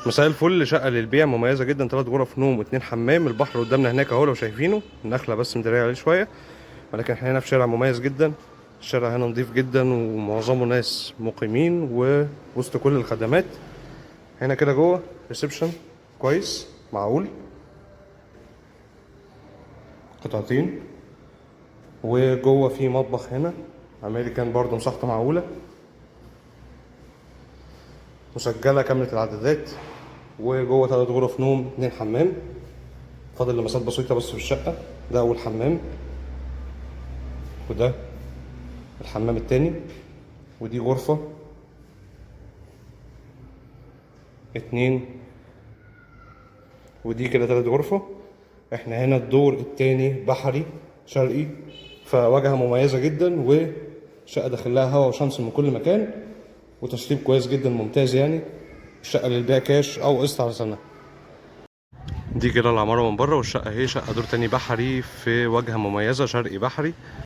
مساء الفل. شقة للبيع مميزة جدا، 3 غرف نوم و2 حمام. البحر قدامنا هناك اهو لو شايفينه، النخلة بس مدارية عليه شوية، ولكن احنا هنا في شارع مميز جدا. الشارع هنا نضيف جدا ومعظمه ناس مقيمين ووسط كل الخدمات. هنا كده جوه ريسبشن كويس معقول، قطعتين، وجوه في مطبخ هنا امريكان برضه مساحته معقولة، مسجلة كاملة العدادات. وجوه 3 غرف نوم 2 حمام، فاضل لمسات بسيطة بس في الشقة. ده أول حمام، وده الحمام التاني، ودي غرفة 2، ودي كده 3 غرفة. احنا هنا الدور التاني بحري شرقي، فواجهة مميزة جدا، وشقة داخلها هوا وشمس من كل مكان، وتشطيب كويس جدا ممتاز يعني. الشقة للبيع كاش أو قسط على سنة. دي كده العمارة من بره، والشقة هي شقة دور تاني بحري في واجهة مميزة شرقي بحري.